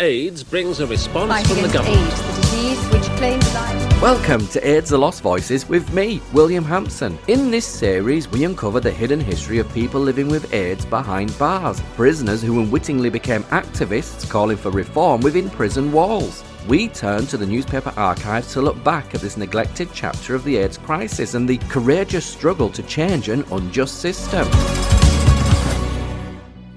AIDS brings a response Fight from the against government. AIDS, the disease which claims life. Welcome to AIDS The Lost Voices with me, William Hampson. In this series, we uncover the hidden history of people living with AIDS behind bars, prisoners who unwittingly became activists calling for reform within prison walls. We turn to the newspaper archives to look back at this neglected chapter of the AIDS crisis and the courageous struggle to change an unjust system.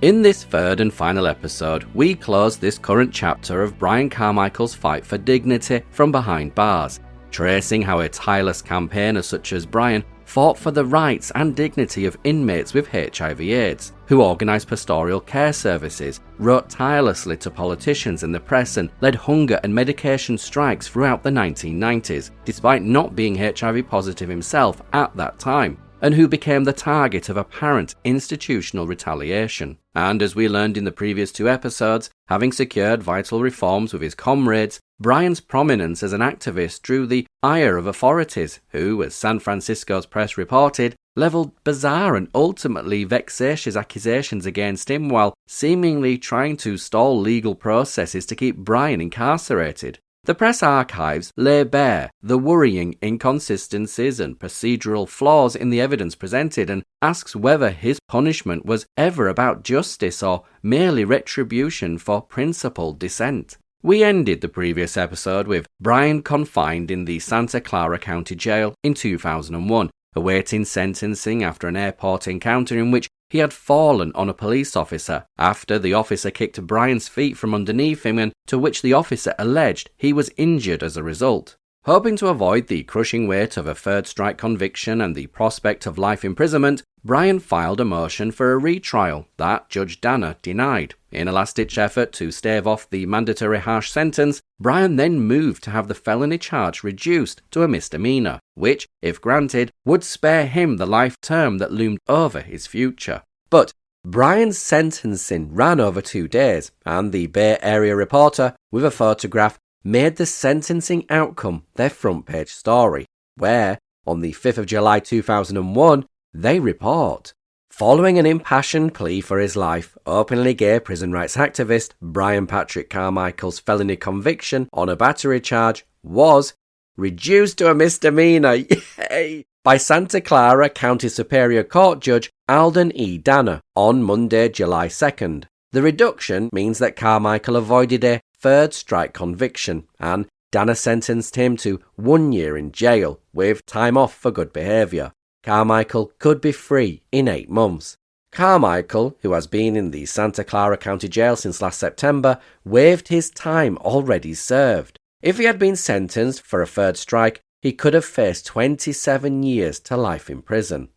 In this third and final episode, we close this current chapter of Brian Carmichael's fight for dignity from behind bars, tracing how a tireless campaigner such as Brian fought for the rights and dignity of inmates with HIV/AIDS, who organised pastoral care services, wrote tirelessly to politicians and the press, and led hunger and medication strikes throughout the 1990s, despite not being HIV positive himself at that time, and who became the target of apparent institutional retaliation. And as we learned in the previous two episodes, having secured vital reforms with his comrades, Brian's prominence as an activist drew the ire of authorities who, as San Francisco's press reported, levelled bizarre and ultimately vexatious accusations against him while seemingly trying to stall legal processes to keep Brian incarcerated. The press archives lay bare the worrying inconsistencies and procedural flaws in the evidence presented and asks whether his punishment was ever about justice or merely retribution for principled dissent. We ended the previous episode with Brian confined in the Santa Clara County Jail in 2001, awaiting sentencing after an airport encounter in which he had fallen on a police officer after the officer kicked Brian's feet from underneath him, and to which the officer alleged he was injured as a result. Hoping to avoid the crushing weight of a third strike conviction and the prospect of life imprisonment, Brian filed a motion for a retrial that Judge Danner denied. In a last-ditch effort to stave off the mandatory harsh sentence, Brian then moved to have the felony charge reduced to a misdemeanor, which, if granted, would spare him the life term that loomed over his future. But Brian's sentencing ran over 2 days, and the Bay Area Reporter, with a photograph, made the sentencing outcome their front-page story, where, on the 5th of July 2001, they report, following an impassioned plea for his life, openly gay prison rights activist Brian Patrick Carmichael's felony conviction on a battery charge was reduced to a misdemeanor by Santa Clara County Superior Court Judge Alden E. Danner on Monday, July 2nd. The reduction means that Carmichael avoided a third strike conviction, and Danner sentenced him to 1 year in jail with time off for good behaviour. Carmichael could be free in 8 months. Carmichael, who has been in the Santa Clara County Jail since last September, waived his time already served. If he had been sentenced for a third strike, he could have faced 27 years to life in prison.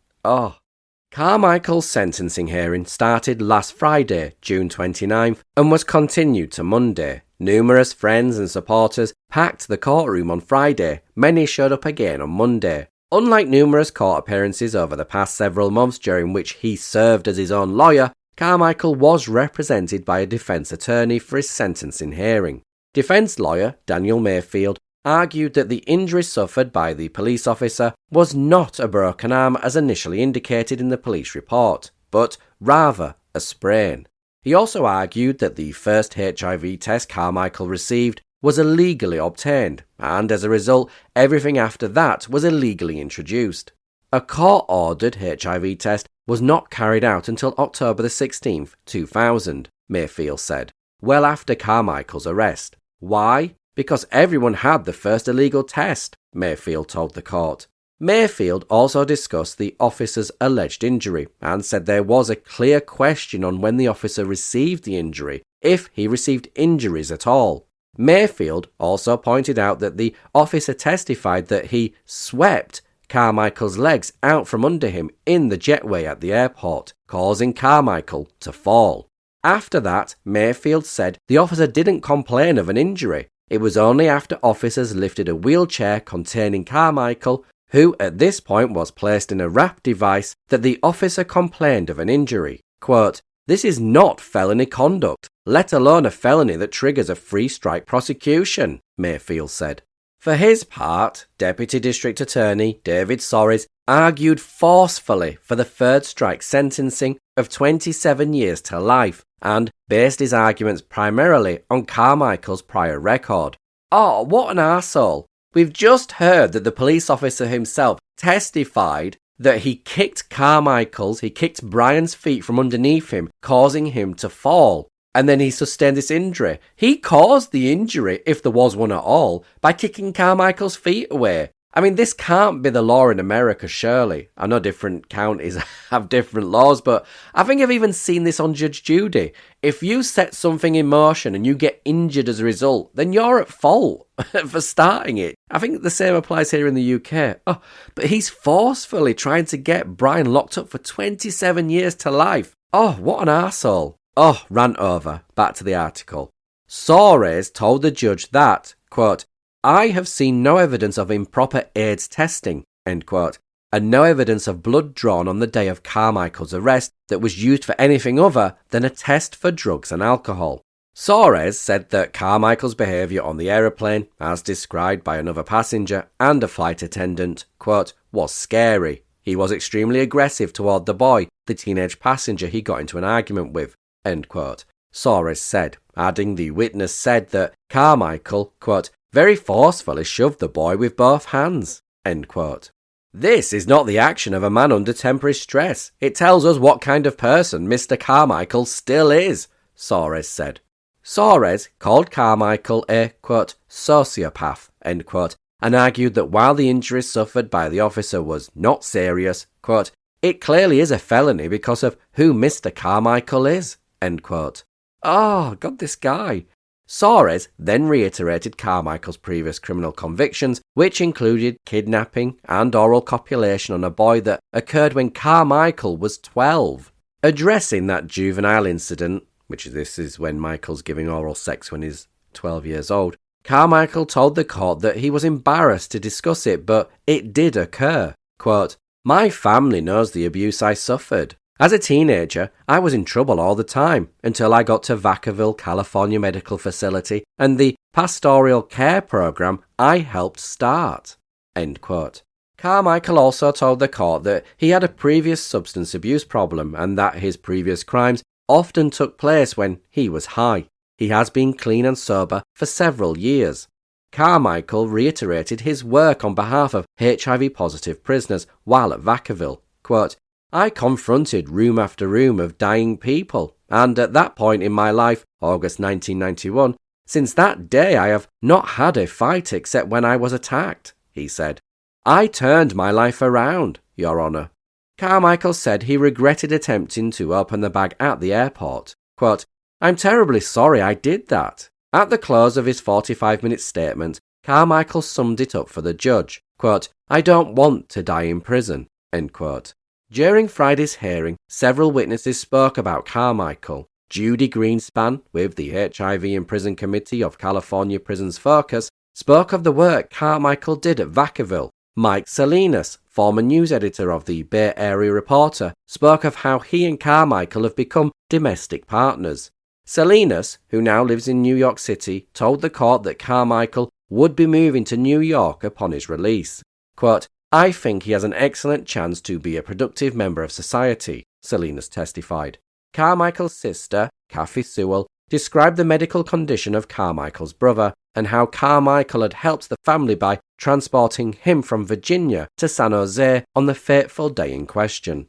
Carmichael's sentencing hearing started last Friday, June 29th, and was continued to Monday. Numerous friends and supporters packed the courtroom on Friday. Many showed up again on Monday. Unlike numerous court appearances over the past several months during which he served as his own lawyer, Carmichael was represented by a defense attorney for his sentencing hearing. Defense lawyer Daniel Mayfield argued that the injury suffered by the police officer was not a broken arm as initially indicated in the police report, but rather a sprain. He also argued that the first HIV test Carmichael received was illegally obtained, and as a result, everything after that was illegally introduced. A court-ordered HIV test was not carried out until October 16th, 2000, Mayfield said, well after Carmichael's arrest. Why? Because everyone had the first illegal test, Mayfield told the court. Mayfield also discussed the officer's alleged injury and said there was a clear question on when the officer received the injury, if he received injuries at all. Mayfield also pointed out that the officer testified that he swept Carmichael's legs out from under him in the jetway at the airport, causing Carmichael to fall. After that, Mayfield said the officer didn't complain of an injury. It was only after officers lifted a wheelchair containing Carmichael, who at this point was placed in a wrap device, that the officer complained of an injury. Quote, "This is not felony conduct, let alone a felony that triggers a free strike prosecution," Mayfield said. For his part, Deputy District Attorney David Soares argued forcefully for the third strike sentencing, of 27 years to life and based his arguments primarily on Carmichael's prior record. Oh, what an arsehole. We've just heard that the police officer himself testified that he kicked Brian's feet from underneath him, causing him to fall. And then he sustained this injury. He caused the injury, if there was one at all, by kicking Carmichael's feet away. I mean, this can't be the law in America, surely. I know different counties have different laws, but I think I've even seen this on Judge Judy. If you set something in motion and you get injured as a result, then you're at fault for starting it. I think the same applies here in the UK. Oh, but he's forcefully trying to get Brian locked up for 27 years to life. Oh, what an arsehole. Oh, rant over. Back to the article. Soares told the judge that, quote, I have seen no evidence of improper AIDS testing, end quote, and no evidence of blood drawn on the day of Carmichael's arrest that was used for anything other than a test for drugs and alcohol. Soares said that Carmichael's behaviour on the aeroplane, as described by another passenger and a flight attendant, quote, was scary. He was extremely aggressive toward the boy, the teenage passenger he got into an argument with, end quote. Soares said, adding the witness said that Carmichael, quote, very forcefully shoved the boy with both hands, end quote. This is not the action of a man under temporary stress. It tells us what kind of person Mr. Carmichael still is, Soares said. Soares called Carmichael a, quote, sociopath, end quote, and argued that while the injury suffered by the officer was not serious, quote, it clearly is a felony because of who Mr. Carmichael is, end quote. Oh, God, this guy. Soares then reiterated Carmichael's previous criminal convictions, which included kidnapping and oral copulation on a boy that occurred when Carmichael was 12. Addressing that juvenile incident, which this is when Michael's giving oral sex when he's 12 years old, Carmichael told the court that he was embarrassed to discuss it, but it did occur. Quote, my family knows the abuse I suffered. As a teenager, I was in trouble all the time until I got to Vacaville, California Medical Facility and the pastoral care program I helped start. End quote. Carmichael also told the court that he had a previous substance abuse problem and that his previous crimes often took place when he was high. He has been clean and sober for several years. Carmichael reiterated his work on behalf of HIV-positive prisoners while at Vacaville. Quote, I confronted room after room of dying people, and at that point in my life, August 1991, since that day I have not had a fight except when I was attacked, he said. I turned my life around, Your Honour. Carmichael said he regretted attempting to open the bag at the airport. Quote, I'm terribly sorry I did that. At the close of his 45-minute statement, Carmichael summed it up for the judge. Quote, I don't want to die in prison, end quote. During Friday's hearing, several witnesses spoke about Carmichael. Judy Greenspan, with the HIV in Prison Committee of California Prisons Focus, spoke of the work Carmichael did at Vacaville. Mike Salinas, former news editor of the Bay Area Reporter, spoke of how he and Carmichael have become domestic partners. Salinas, who now lives in New York City, told the court that Carmichael would be moving to New York upon his release. Quote, I think he has an excellent chance to be a productive member of society, Salinas testified. Carmichael's sister, Kathy Sewell, described the medical condition of Carmichael's brother and how Carmichael had helped the family by transporting him from Virginia to San Jose on the fateful day in question.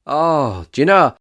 Oh, do you know,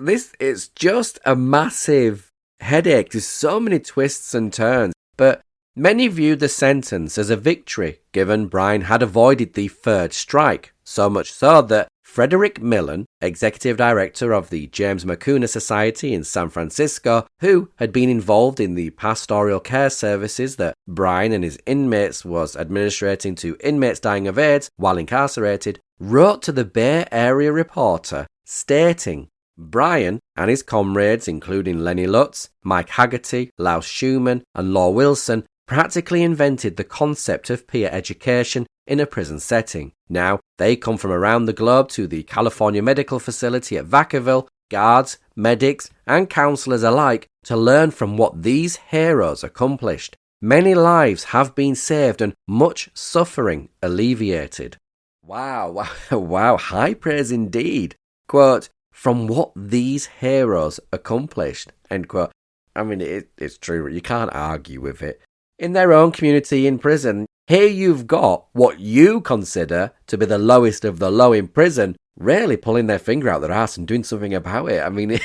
this is just a massive headache. There's so many twists and turns, but many viewed the sentence as a victory, given Brian had avoided the third strike, so much so that Frederick Millen, executive director of the James McCuna Society in San Francisco, who had been involved in the pastoral care services that Brian and his inmates was administrating to inmates dying of AIDS while incarcerated, wrote to the Bay Area Reporter stating, Brian and his comrades, including Lenny Lutz, Mike Haggerty, Laus Schumann, and Law Wilson, practically invented the concept of peer education in a prison setting. Now, they come from around the globe to the California Medical Facility at Vacaville, guards, medics, and counselors alike, to learn from what these heroes accomplished. Many lives have been saved and much suffering alleviated. Wow, high praise indeed. Quote, from what these heroes accomplished, end quote. I mean, it's true. You can't argue with it. In their own community in prison, here you've got what you consider to be the lowest of the low in prison, really pulling their finger out their ass and doing something about it. I mean,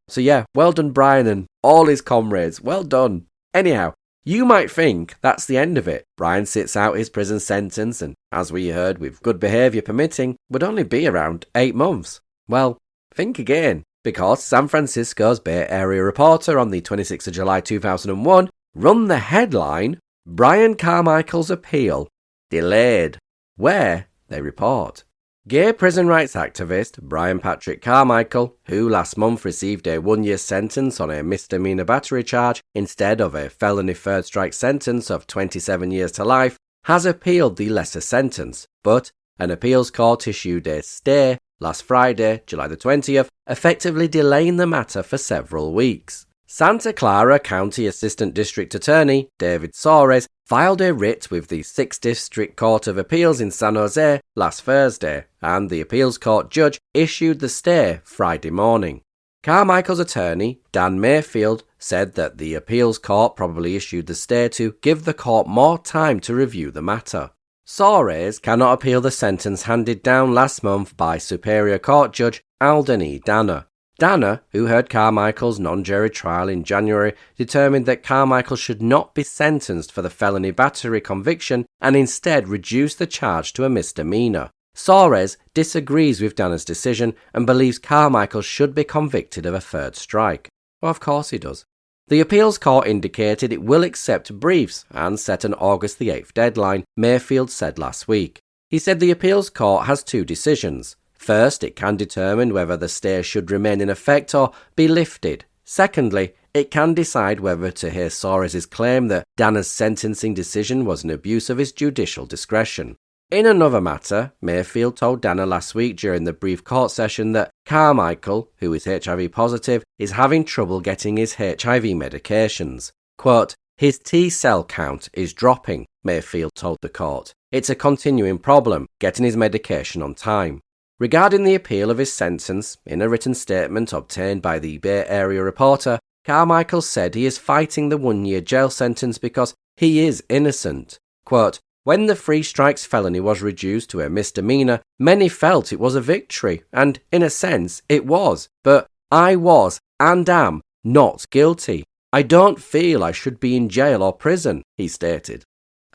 so yeah, well done Brian and all his comrades. Well done. Anyhow, you might think that's the end of it. Brian sits out his prison sentence and, as we heard, with good behaviour permitting, would only be around 8 months. Well, think again, because San Francisco's Bay Area Reporter on the 26th of July 2001 run the headline, Brian Carmichael's appeal delayed, where they report. Gay prison rights activist Brian Patrick Carmichael, who last month received a 1-year sentence on a misdemeanor battery charge instead of a felony third strike sentence of 27 years to life, has appealed the lesser sentence, but an appeals court issued a stay last Friday, July the 20th, effectively delaying the matter for several weeks. Santa Clara County Assistant District Attorney David Soares filed a writ with the 6th District Court of Appeals in San Jose last Thursday, and the appeals court judge issued the stay Friday morning. Carmichael's attorney, Dan Mayfield, said that the appeals court probably issued the stay to give the court more time to review the matter. Soares cannot appeal the sentence handed down last month by Superior Court Judge Alden E. Danner. Danner, who heard Carmichael's non-jury trial in January, determined that Carmichael should not be sentenced for the felony battery conviction and instead reduce the charge to a misdemeanor. Soares disagrees with Danner's decision and believes Carmichael should be convicted of a third strike. Well, of course he does. The appeals court indicated it will accept briefs and set an August the 8th deadline, Mayfield said last week. He said the appeals court has 2 decisions. First, it can determine whether the stay should remain in effect or be lifted. Secondly, it can decide whether to hear Soares' claim that Danner's sentencing decision was an abuse of his judicial discretion. In another matter, Mayfield told Danner last week during the brief court session that Carmichael, who is HIV positive, is having trouble getting his HIV medications. Quote, his T-cell count is dropping, Mayfield told the court. It's a continuing problem, getting his medication on time. Regarding the appeal of his sentence, in a written statement obtained by the Bay Area Reporter, Carmichael said he is fighting the 1-year jail sentence because he is innocent. Quote, when the 3 strikes felony was reduced to a misdemeanor, many felt it was a victory, and in a sense it was, but I was, and am, not guilty. I don't feel I should be in jail or prison, he stated.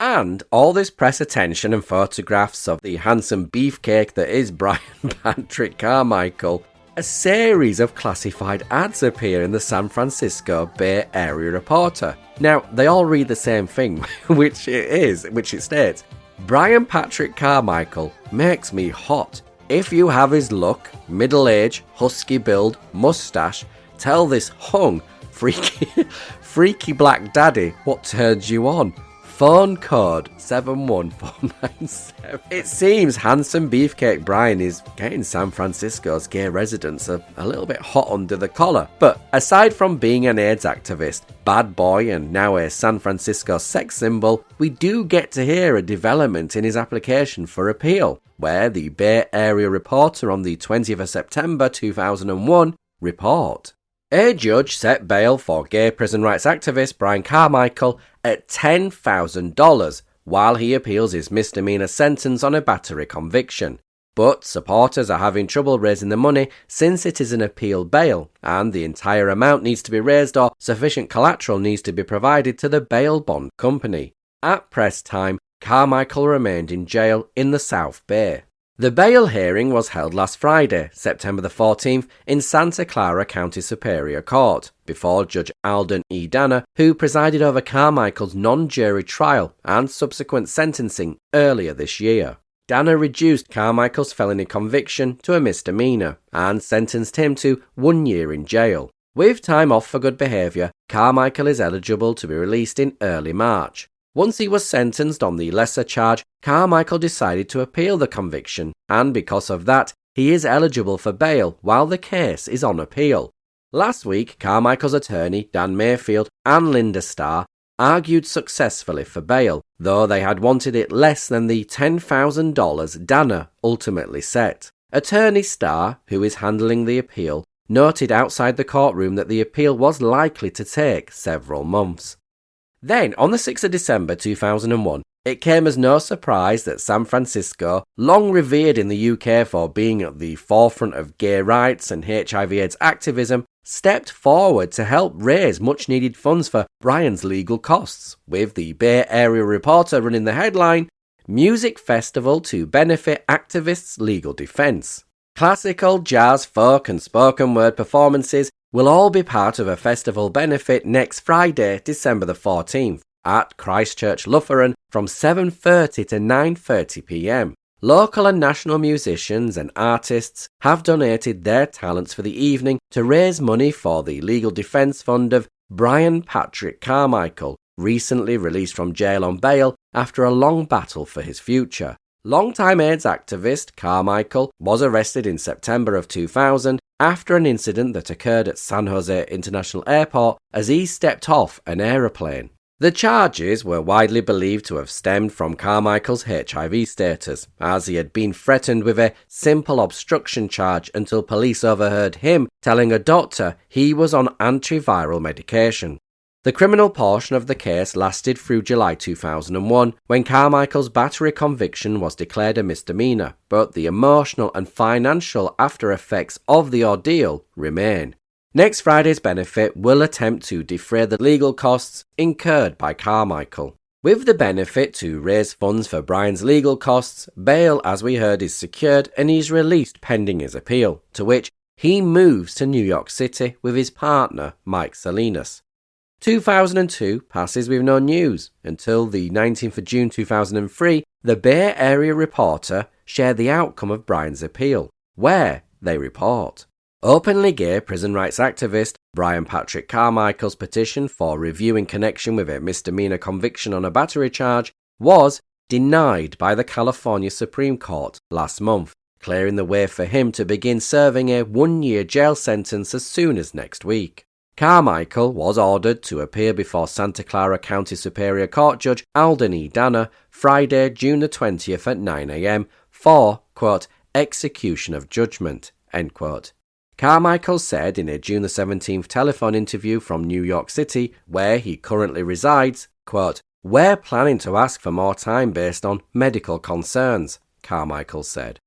And all this press attention and photographs of the handsome beefcake that is Brian Patrick Carmichael, a series of classified ads appear in the San Francisco Bay Area Reporter. Now, they all read the same thing, which it states, Brian Patrick Carmichael makes me hot. If you have his look, middle age, husky build, mustache, tell this hung, freaky black daddy what turns you on. Phone code 71497. It seems handsome beefcake Brian is getting San Francisco's gay residents a little bit hot under the collar. But aside from being an AIDS activist, bad boy and now a San Francisco sex symbol, we do get to hear a development in his application for appeal, where the Bay Area Reporter on the 20th of September 2001 report. A judge set bail for gay prison rights activist Brian Carmichael at $10,000 while he appeals his misdemeanor sentence on a battery conviction. But supporters are having trouble raising the money since it is an appeal bail and the entire amount needs to be raised or sufficient collateral needs to be provided to the bail bond company. At press time, Carmichael remained in jail in the South Bay. The bail hearing was held last Friday, September the 14th, in Santa Clara County Superior Court, before Judge Alden E. Danner, who presided over Carmichael's non-jury trial and subsequent sentencing earlier this year. Danner reduced Carmichael's felony conviction to a misdemeanor and sentenced him to 1 year in jail. With time off for good behaviour, Carmichael is eligible to be released in early March. Once he was sentenced on the lesser charge, Carmichael decided to appeal the conviction, and because of that, he is eligible for bail while the case is on appeal. Last week, Carmichael's attorney, Dan Mayfield, and Linda Starr argued successfully for bail, though they had wanted it less than the $10,000 Danner ultimately set. Attorney Starr, who is handling the appeal, noted outside the courtroom that the appeal was likely to take several months. Then, on the 6th of December 2001, it came as no surprise that San Francisco, long revered in the UK for being at the forefront of gay rights and HIV/AIDS activism, stepped forward to help raise much-needed funds for Brian's legal costs, with the Bay Area Reporter running the headline, Music Festival to Benefit Activists' Legal Defense. Classical, jazz, folk and spoken word performances will all be part of a festival benefit next Friday, December the 14th, at Christchurch Lutheran from 7:30 to 9:30 p.m. Local and national musicians and artists have donated their talents for the evening to raise money for the legal defence fund of Brian Patrick Carmichael, recently released from jail on bail after a long battle for his future. Longtime AIDS activist Carmichael was arrested in September of 2000 after an incident that occurred at San Jose International Airport as he stepped off an aeroplane. The charges were widely believed to have stemmed from Carmichael's HIV status, as he had been threatened with a simple obstruction charge until police overheard him telling a doctor he was on antiviral medication. The criminal portion of the case lasted through July 2001, when Carmichael's battery conviction was declared a misdemeanor, but the emotional and financial after effects of the ordeal remain. Next Friday's benefit will attempt to defray the legal costs incurred by Carmichael. With the benefit to raise funds for Brian's legal costs, bail, as we heard, is secured and he's released pending his appeal, to which he moves to New York City with his partner, Mike Salinas. 2002 passes with no news until the 19th of June 2003, the Bay Area Reporter shared the outcome of Brian's appeal, where they report. Openly gay prison rights activist Brian Patrick Carmichael's petition for review in connection with a misdemeanor conviction on a battery charge was denied by the California Supreme Court last month, clearing the way for him to begin serving a 1-year jail sentence as soon as next week. Carmichael was ordered to appear before Santa Clara County Superior Court Judge Alden E. Danner Friday, June the 20th at 9 a.m. for, quote, execution of judgment, end quote. Carmichael said in a June the 17th telephone interview from New York City, where he currently resides, quote, we're planning to ask for more time based on medical concerns, Carmichael said.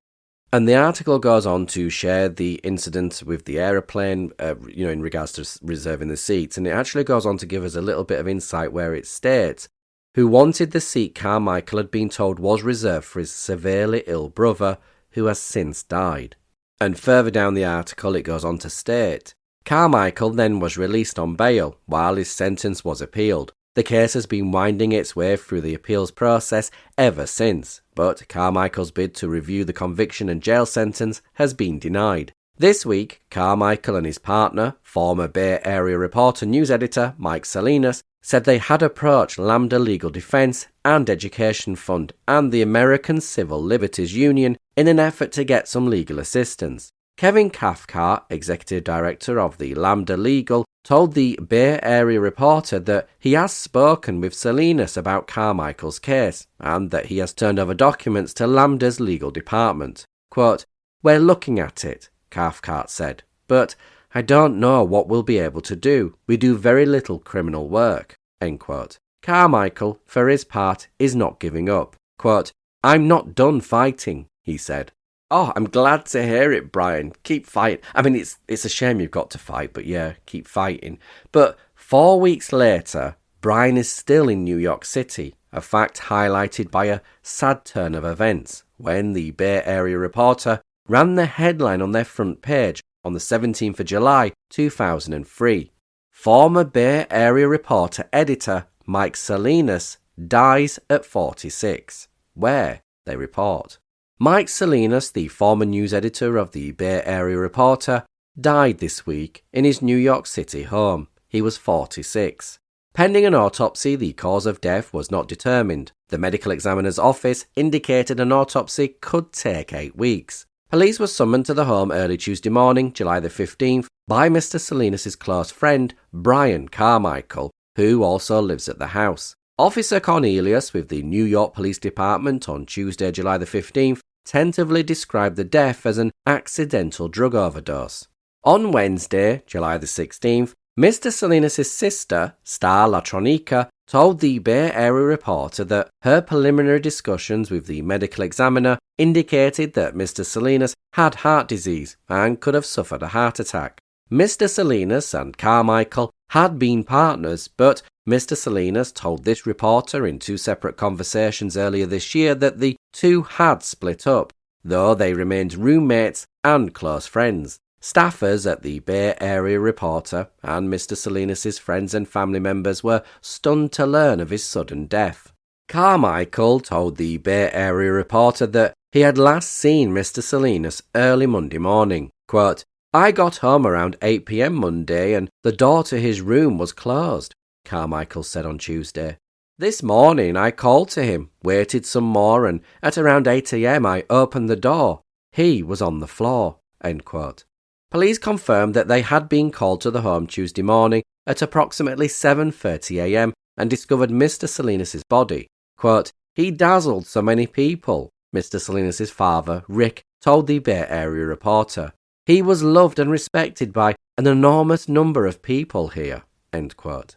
And the article goes on to share the incident with the aeroplane, in regards to reserving the seats. And it actually goes on to give us a little bit of insight where it states, who wanted the seat Carmichael had been told was reserved for his severely ill brother, who has since died. And further down the article, it goes on to state, Carmichael then was released on bail while his sentence was appealed. The case has been winding its way through the appeals process ever since, but Carmichael's bid to review the conviction and jail sentence has been denied. This week, Carmichael and his partner, former Bay Area Reporter news editor Mike Salinas, said they had approached Lambda Legal Defense and Education Fund and the American Civil Liberties Union in an effort to get some legal assistance. Kevin Cathcart, executive director of the Lambda Legal, told the Bay Area Reporter that he has spoken with Salinas about Carmichael's case and that he has turned over documents to Lambda's legal department. Quote, we're looking at it, Cathcart said, but I don't know what we'll be able to do. We do very little criminal work, end quote. Carmichael, for his part, is not giving up. Quote, I'm not done fighting, he said. Oh, I'm glad to hear it, Brian. Keep fighting. I mean, it's a shame you've got to fight, but yeah, keep fighting. But 4 weeks later, Brian is still in New York City, a fact highlighted by a sad turn of events when the Bay Area Reporter ran the headline on their front page on the 17th of July 2003. Former Bay Area Reporter editor Mike Salinas dies at 46. Where, they report. Mike Salinas, the former news editor of the Bay Area Reporter, died this week in his New York City home. He was 46. Pending an autopsy, the cause of death was not determined. The medical examiner's office indicated an autopsy could take 8 weeks. Police were summoned to the home early Tuesday morning, July the 15th, by Mr. Salinas' close friend, Brian Carmichael, who also lives at the house. Officer Cornelius with the New York Police Department on Tuesday, July the 15th, tentatively described the death as an accidental drug overdose. On Wednesday, July the 16th, Mr. Salinas' sister, Star Latronica, told the Bay Area Reporter that her preliminary discussions with the medical examiner indicated that Mr. Salinas had heart disease and could have suffered a heart attack. Mr. Salinas and Carmichael had been partners, but Mr. Salinas told this reporter in two separate conversations earlier this year that the two had split up, though they remained roommates and close friends. Staffers at the Bay Area Reporter and Mr. Salinas' friends and family members were stunned to learn of his sudden death. Carmichael told the Bay Area Reporter that he had last seen Mr. Salinas early Monday morning. Quote, "I got home around 8 p.m. Monday and the door to his room was closed," Carmichael said on Tuesday. "This morning I called to him, waited some more, and at around 8 a.m. I opened the door. He was on the floor." End quote. Police confirmed that they had been called to the home Tuesday morning at approximately 7:30 a.m. and discovered Mr. Salinas' body. Quote, "He dazzled so many people," Mr. Salinas' father, Rick, told the Bay Area Reporter. "He was loved and respected by an enormous number of people here." End quote.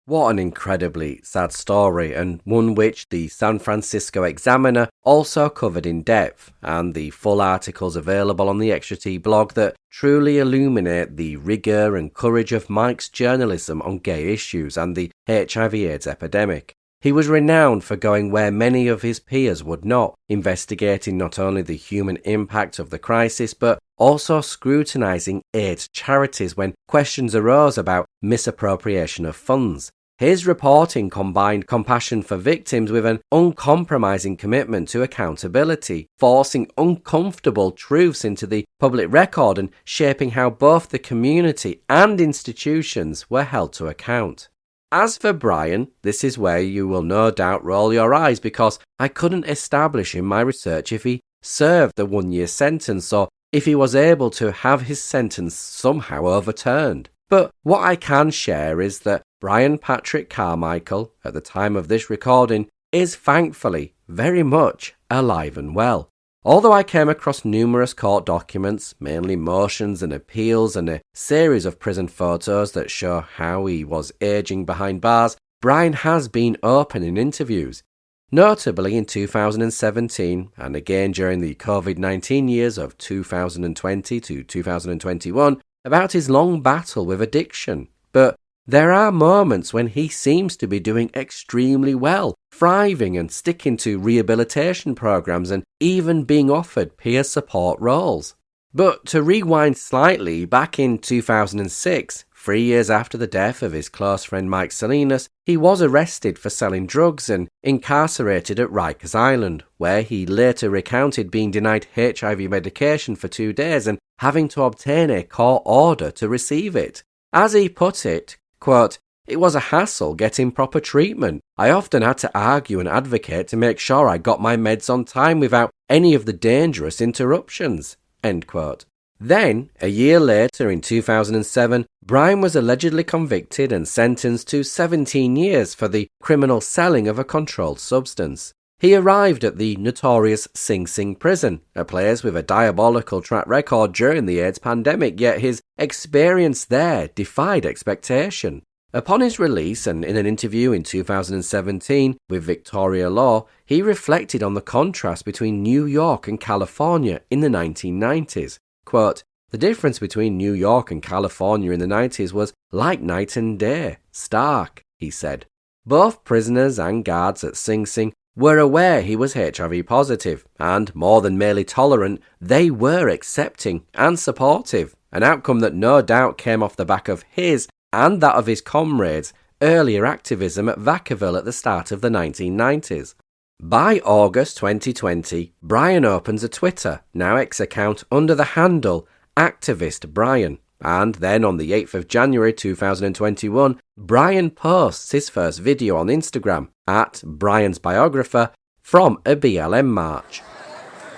What an incredibly sad story, and one which the San Francisco Examiner also covered in depth, and the full articles available on the Extra T blog that truly illuminate the rigour and courage of Mike's journalism on gay issues and the HIV/AIDS epidemic. He was renowned for going where many of his peers would not, investigating not only the human impact of the crisis, but also scrutinising AIDS charities when questions arose about misappropriation of funds. His reporting combined compassion for victims with an uncompromising commitment to accountability, forcing uncomfortable truths into the public record and shaping how both the community and institutions were held to account. As for Brian, this is where you will no doubt roll your eyes, because I couldn't establish in my research if he served the 1-year sentence or if he was able to have his sentence somehow overturned. But what I can share is that Brian Patrick Carmichael, at the time of this recording, is thankfully very much alive and well. Although I came across numerous court documents, mainly motions and appeals and a series of prison photos that show how he was aging behind bars, Brian has been open in interviews. Notably in 2017, and again during the COVID-19 years of 2020 to 2021, about his long battle with addiction. But there are moments when he seems to be doing extremely well, thriving and sticking to rehabilitation programs and even being offered peer support roles. But to rewind slightly, back in 2006, 3 years after the death of his close friend Mike Salinas, he was arrested for selling drugs and incarcerated at Rikers Island, where he later recounted being denied HIV medication for 2 days and having to obtain a court order to receive it. As he put it, quote, "It was a hassle getting proper treatment. I often had to argue and advocate to make sure I got my meds on time without any of the dangerous interruptions." End quote. Then, a year later in 2007, Brian was allegedly convicted and sentenced to 17 years for the criminal selling of a controlled substance. He arrived at the notorious Sing Sing prison, a place with a diabolical track record during the AIDS pandemic, yet his experience there defied expectation. Upon his release and in an interview in 2017 with Victoria Law, he reflected on the contrast between New York and California in the 1990s. Quote, "The difference between New York and California in the 90s was like night and day, stark," he said. Both prisoners and guards at Sing Sing were aware he was HIV positive, and more than merely tolerant, they were accepting and supportive, an outcome that no doubt came off the back of his and that of his comrades' earlier activism at Vacaville at the start of the 1990s. By August 2020, Brian opens a Twitter, now X account, under the handle Activist Brian, and then on the 8th of January 2021, Brian posts his first video on Instagram, at Brian's biographer, from a BLM march.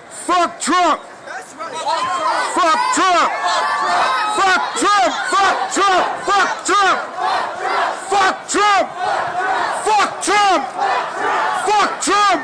Fuck Trump! Fuck Trump! Fuck Trump! Fuck Trump! Fuck Trump! Fuck Trump! Fuck Trump!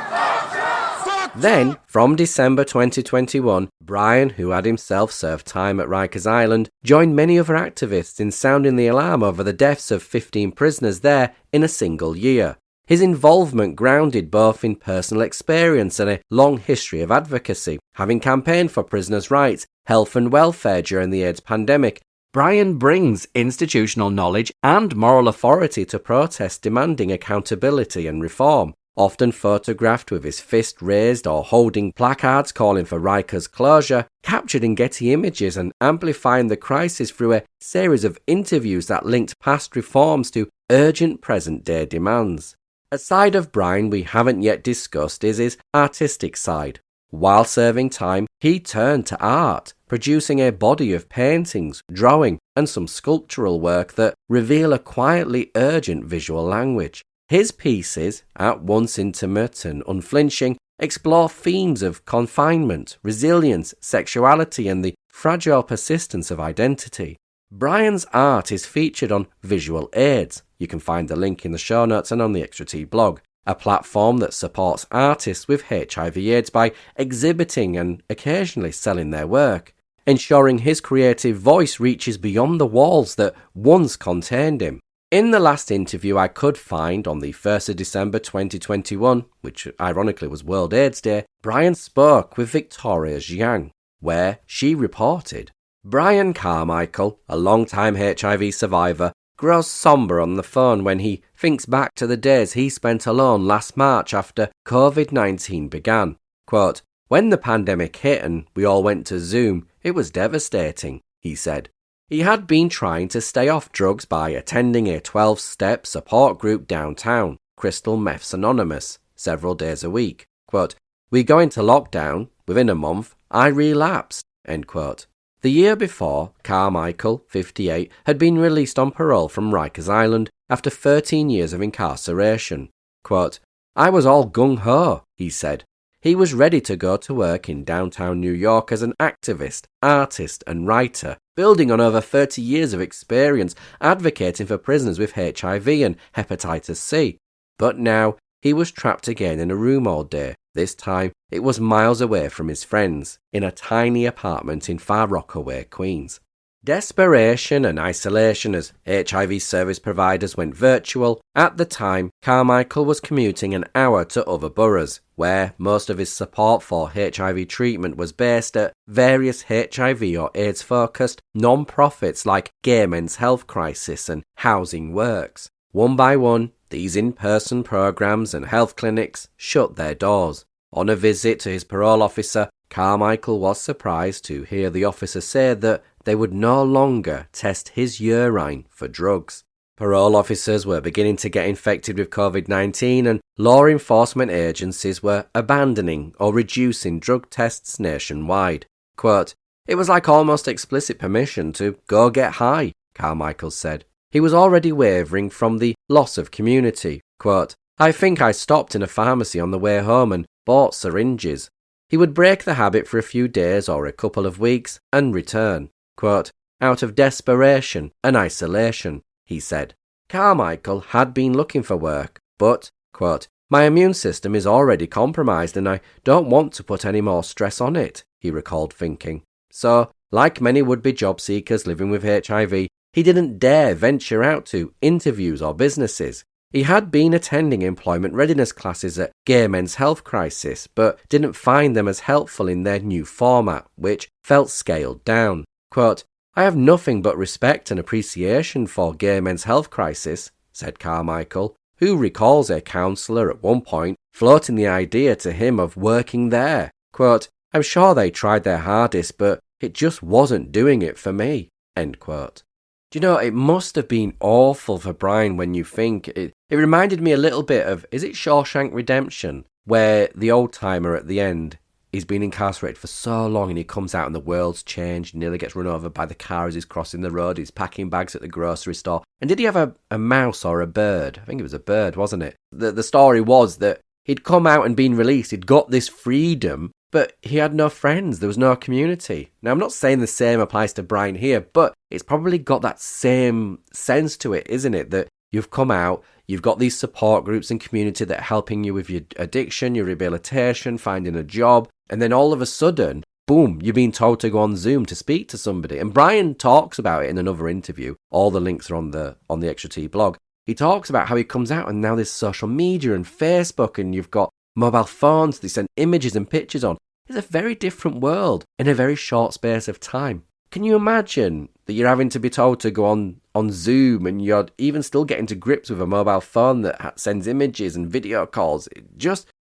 Fuck Trump! Then, from December 2021, Brian, who had himself served time at Rikers Island, joined many other activists in sounding the alarm over the deaths of 15 prisoners there in a single year. His involvement grounded both in personal experience and a long history of advocacy, having campaigned for prisoners' rights, health and welfare during the AIDS pandemic. Brian brings institutional knowledge and moral authority to protests demanding accountability and reform, often photographed with his fist raised or holding placards calling for Rikers closure, captured in Getty Images and amplifying the crisis through a series of interviews that linked past reforms to urgent present-day demands. A side of Brian we haven't yet discussed is his artistic side. While serving time, he turned to art, producing a body of paintings, drawing, and some sculptural work that reveal a quietly urgent visual language. His pieces, at once intimate and unflinching, explore themes of confinement, resilience, sexuality, and the fragile persistence of identity. Brian's art is featured on Visual Aids. You can find the link in the show notes and on the Extra T blog, a platform that supports artists with HIV/AIDS by exhibiting and occasionally selling their work, ensuring his creative voice reaches beyond the walls that once contained him. In the last interview I could find on the 1st of December 2021, which ironically was World AIDS Day, Brian spoke with Victoria Jiang, where she reported, Brian Carmichael, a long-time HIV survivor, grows sombre on the phone when he thinks back to the days he spent alone last March after COVID-19 began. Quote, "When the pandemic hit and we all went to Zoom, it was devastating," he said. He had been trying to stay off drugs by attending a 12-step support group downtown, Crystal Meths Anonymous, several days a week. Quote, "We go into lockdown. Within a month, I relapsed." End quote. The year before, Carmichael, 58, had been released on parole from Rikers Island after 13 years of incarceration. Quote, "I was all gung-ho," he said. He was ready to go to work in downtown New York as an activist, artist and writer, building on over 30 years of experience advocating for prisoners with HIV and hepatitis C. But now he was trapped again in a room all day. This time it was miles away from his friends, in a tiny apartment in Far Rockaway, Queens. Desperation and isolation as HIV service providers went virtual. At the time, Carmichael was commuting an hour to other boroughs, where most of his support for HIV treatment was based at various HIV or AIDS-focused non-profits like Gay Men's Health Crisis and Housing Works. One by one, these in-person programs and health clinics shut their doors. On a visit to his parole officer, Carmichael was surprised to hear the officer say that they would no longer test his urine for drugs. Parole officers were beginning to get infected with COVID-19 and law enforcement agencies were abandoning or reducing drug tests nationwide. Quote, "It was like almost explicit permission to go get high," Carmichael said. He was already wavering from the loss of community. Quote, "I think I stopped in a pharmacy on the way home and bought syringes." He would break the habit for a few days or a couple of weeks and return. Quote, "Out of desperation and isolation," he said. Carmichael had been looking for work, but, quote, "My immune system is already compromised and I don't want to put any more stress on it," he recalled thinking. So, like many would-be job seekers living with HIV, he didn't dare venture out to interviews or businesses. He had been attending employment readiness classes at Gay Men's Health Crisis, but didn't find them as helpful in their new format, which felt scaled down. Quote, "I have nothing but respect and appreciation for Gay Men's Health Crisis," said Carmichael, who recalls a counsellor at one point floating the idea to him of working there. Quote, "I'm sure they tried their hardest, but it just wasn't doing it for me." End quote. Do you know, it must have been awful for Brian when you think. It reminded me a little bit of, is it Shawshank Redemption? Where the old-timer at the end, he's been incarcerated for so long and he comes out and the world's changed, nearly gets run over by the car as he's crossing the road, he's packing bags at the grocery store. And did he have a mouse or a bird? I think it was a bird, wasn't it? The story was that he'd come out and been released, he'd got this freedom, but he had no friends, there was no community. Now, I'm not saying the same applies to Brian here, but it's probably got that same sense to it, isn't it? That you've come out, you've got these support groups and community that are helping you with your addiction, your rehabilitation, finding a job, and then all of a sudden, boom, you're being told to go on Zoom to speak to somebody. And Brian talks about it in another interview. All the links are on the Extra T blog. He talks about how he comes out and now there's social media and Facebook and you've got mobile phones, they send images and pictures on. It's a very different world in a very short space of time. Can you imagine that you're having to be told to go on Zoom and you're even still getting to grips with a mobile phone that sends images and video calls?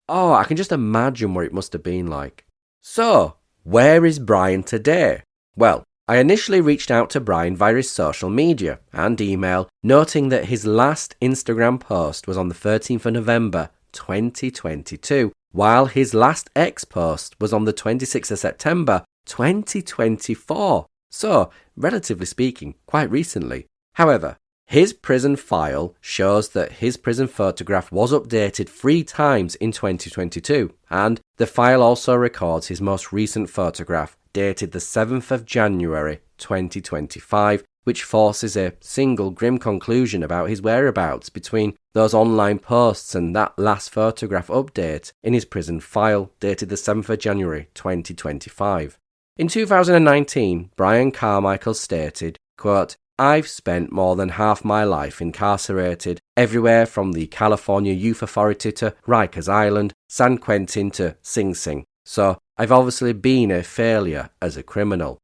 I can just imagine what it must have been like. So, where is Brian today? Well, I initially reached out to Brian via his social media and email, noting that his last Instagram post was on the 13th of November 2022, while his last X post was on the 26th of September 2024. So, relatively speaking, quite recently. However, his prison file shows that his prison photograph was updated 3 times in 2022, and the file also records his most recent photograph, dated the 7th of January 2025, which forces a single grim conclusion about his whereabouts between those online posts and that last photograph update in his prison file, dated the 7th of January 2025. In 2019, Brian Carmichael stated, quote, "I've spent more than half my life incarcerated, everywhere from the California Youth Authority to Rikers Island, San Quentin to Sing Sing. So I've obviously been a failure as a criminal."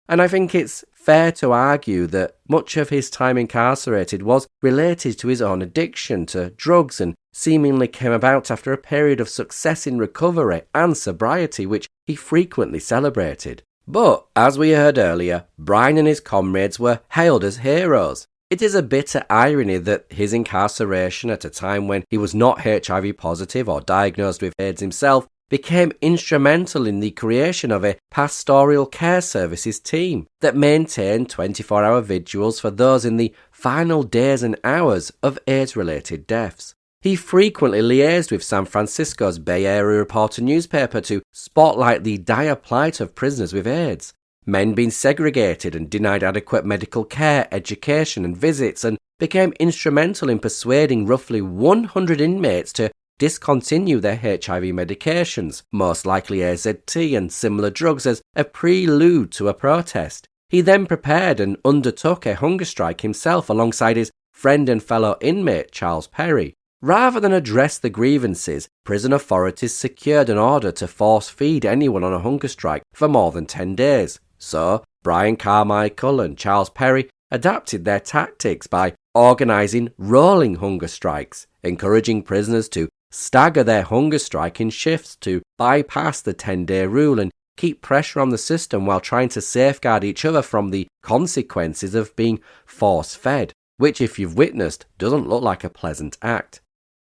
And I think it's fair to argue that much of his time incarcerated was related to his own addiction to drugs and seemingly came about after a period of success in recovery and sobriety, which he frequently celebrated. But, as we heard earlier, Brian and his comrades were hailed as heroes. It is a bitter irony that his incarceration at a time when he was not HIV positive or diagnosed with AIDS himself became instrumental in the creation of a pastoral care services team that maintained 24-hour vigils for those in the final days and hours of AIDS-related deaths. He frequently liaised with San Francisco's Bay Area Reporter newspaper to spotlight the dire plight of prisoners with AIDS, men being segregated and denied adequate medical care, education and visits, and became instrumental in persuading roughly 100 inmates to discontinue their HIV medications, most likely AZT and similar drugs, as a prelude to a protest. He then prepared and undertook a hunger strike himself alongside his friend and fellow inmate Charles Perry. Rather than address the grievances, prison authorities secured an order to force feed anyone on a hunger strike for more than 10 days. So, Brian Carmichael and Charles Perry adapted their tactics by organising rolling hunger strikes, encouraging prisoners to stagger their hunger strike in shifts to bypass the 10-day rule and keep pressure on the system while trying to safeguard each other from the consequences of being force-fed, which, if you've witnessed, doesn't look like a pleasant act.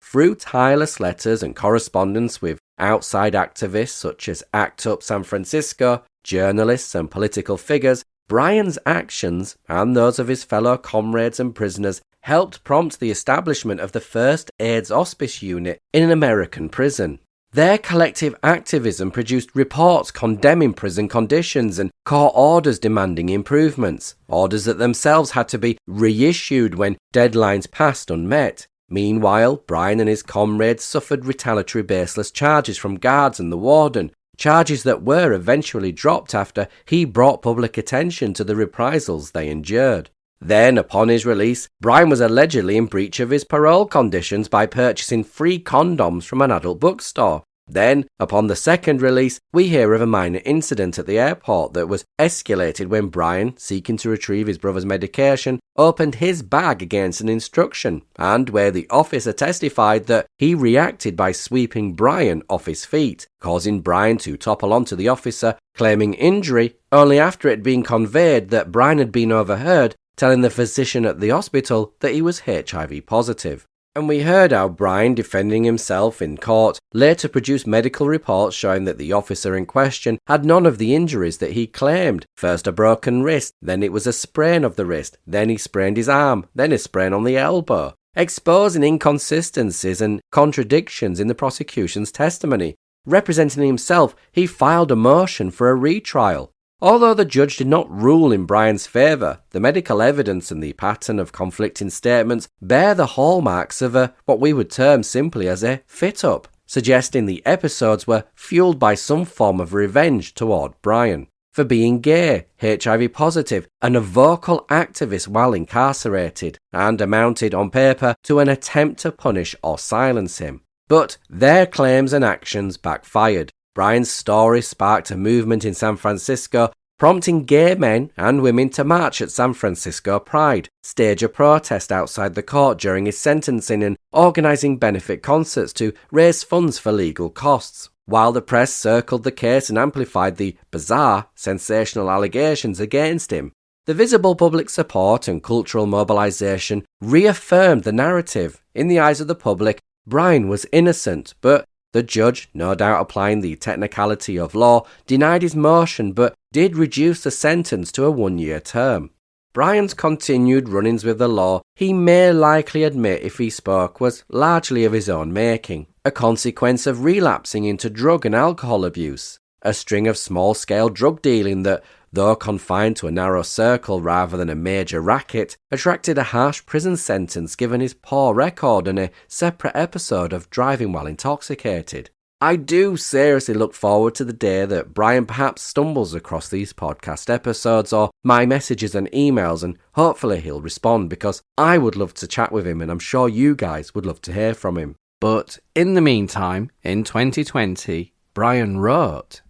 Through tireless letters and correspondence with outside activists such as ACT UP San Francisco, journalists and political figures, Brian's actions and those of his fellow comrades and prisoners helped prompt the establishment of the first AIDS hospice unit in an American prison. Their collective activism produced reports condemning prison conditions and court orders demanding improvements, orders that themselves had to be reissued when deadlines passed unmet. Meanwhile, Brian and his comrades suffered retaliatory baseless charges from guards and the warden, charges that were eventually dropped after he brought public attention to the reprisals they endured. Then, upon his release, Brian was allegedly in breach of his parole conditions by purchasing free condoms from an adult bookstore. Then, upon the second release, we hear of a minor incident at the airport that was escalated when Brian, seeking to retrieve his brother's medication, opened his bag against an instruction, and where the officer testified that he reacted by sweeping Brian off his feet, causing Brian to topple onto the officer, claiming injury, only after it had been conveyed that Brian had been overheard telling the physician at the hospital that he was HIV positive. And we heard how Brian, defending himself in court, later produced medical reports showing that the officer in question had none of the injuries that he claimed. First a broken wrist, then it was a sprain of the wrist, then he sprained his arm, then a sprain on the elbow, exposing inconsistencies and contradictions in the prosecution's testimony. Representing himself, he filed a motion for a retrial. Although the judge did not rule in Brian's favour, the medical evidence and the pattern of conflicting statements bear the hallmarks of what we would term simply as a fit-up, suggesting the episodes were fueled by some form of revenge toward Brian for being gay, HIV positive, and a vocal activist while incarcerated, and amounted on paper to an attempt to punish or silence him. But their claims and actions backfired. Brian's story sparked a movement in San Francisco, prompting gay men and women to march at San Francisco Pride, stage a protest outside the court during his sentencing, and organising benefit concerts to raise funds for legal costs. While the press circled the case and amplified the bizarre, sensational allegations against him, the visible public support and cultural mobilisation reaffirmed the narrative. In the eyes of the public, Brian was innocent, but the judge, no doubt applying the technicality of law, denied his motion but did reduce the sentence to a 1-year term. Brian's continued run-ins with the law, he may likely admit if he spoke, was largely of his own making, a consequence of relapsing into drug and alcohol abuse, a string of small-scale drug dealing that, though confined to a narrow circle rather than a major racket, attracted a harsh prison sentence given his poor record and a separate episode of driving while intoxicated. I do seriously look forward to the day that Brian perhaps stumbles across these podcast episodes or my messages and emails, and hopefully he'll respond, because I would love to chat with him and I'm sure you guys would love to hear from him. But in the meantime, in 2020, Brian wrote,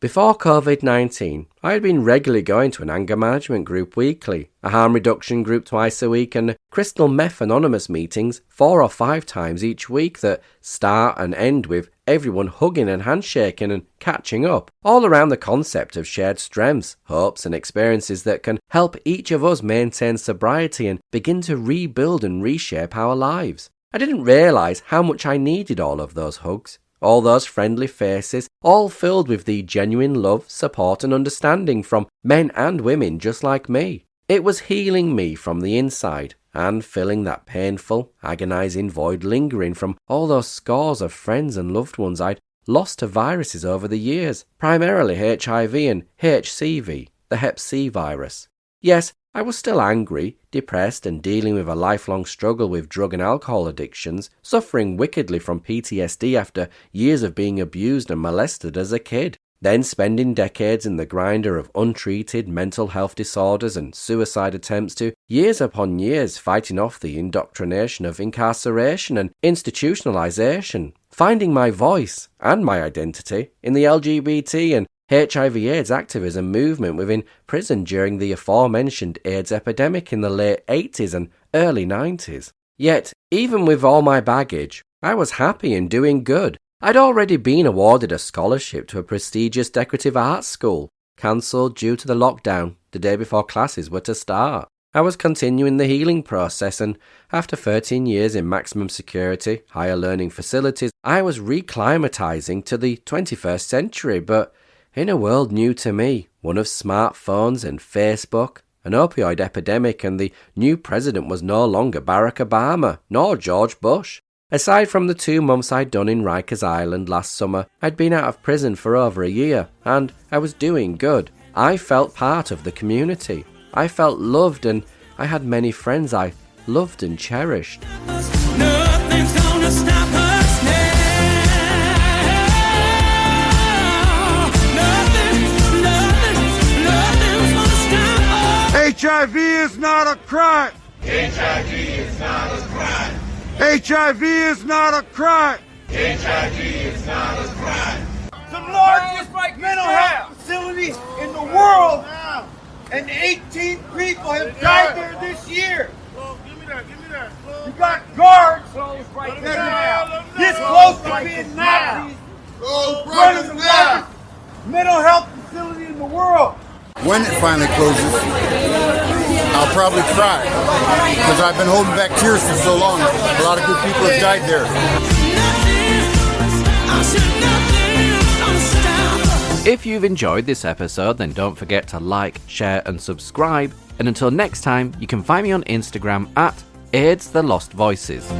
"Before COVID-19, I had been regularly going to an anger management group weekly, a harm reduction group twice a week, and crystal meth anonymous meetings 4 or 5 times each week that start and end with everyone hugging and handshaking and catching up, all around the concept of shared strengths, hopes and experiences that can help each of us maintain sobriety and begin to rebuild and reshape our lives. I didn't realise how much I needed all of those hugs. All those friendly faces, all filled with the genuine love, support and understanding from men and women just like me. It was healing me from the inside and filling that painful, agonising void lingering from all those scores of friends and loved ones I'd lost to viruses over the years, primarily HIV and HCV, the Hep C virus. Yes, I was still angry, depressed and dealing with a lifelong struggle with drug and alcohol addictions, suffering wickedly from PTSD after years of being abused and molested as a kid, then spending decades in the grinder of untreated mental health disorders and suicide attempts to years upon years fighting off the indoctrination of incarceration and institutionalization, finding my voice and my identity in the LGBT and HIV/AIDS activism movement within prison during the aforementioned AIDS epidemic in the late 80s and early 90s. Yet, even with all my baggage, I was happy and doing good. I'd already been awarded a scholarship to a prestigious decorative arts school, cancelled due to the lockdown the day before classes were to start. I was continuing the healing process, and after 13 years in maximum security, higher learning facilities, I was reclimatizing to the 21st century, but in a world new to me, one of smartphones and Facebook, an opioid epidemic, and the new president was no longer Barack Obama, nor George Bush. Aside from the 2 months I'd done in Rikers Island last summer, I'd been out of prison for over a year, and I was doing good. I felt part of the community. I felt loved, and I had many friends I loved and cherished. Nothing's gonna stop us now. HIV is not a crime. HIV is not a crime. HIV is not a crime. HIV is not a crime. The largest mental health facility in the world, and 18 people have died there this year. Give me that. You got guards right there, this close to being Nazis, running the largest mental health facility in the world. When it finally closes, I'll probably cry, because I've been holding back tears for so long. A lot of good people have died there. If you've enjoyed this episode, then don't forget to like, share and subscribe. And until next time, you can find me on Instagram at AIDS The Lost Voices.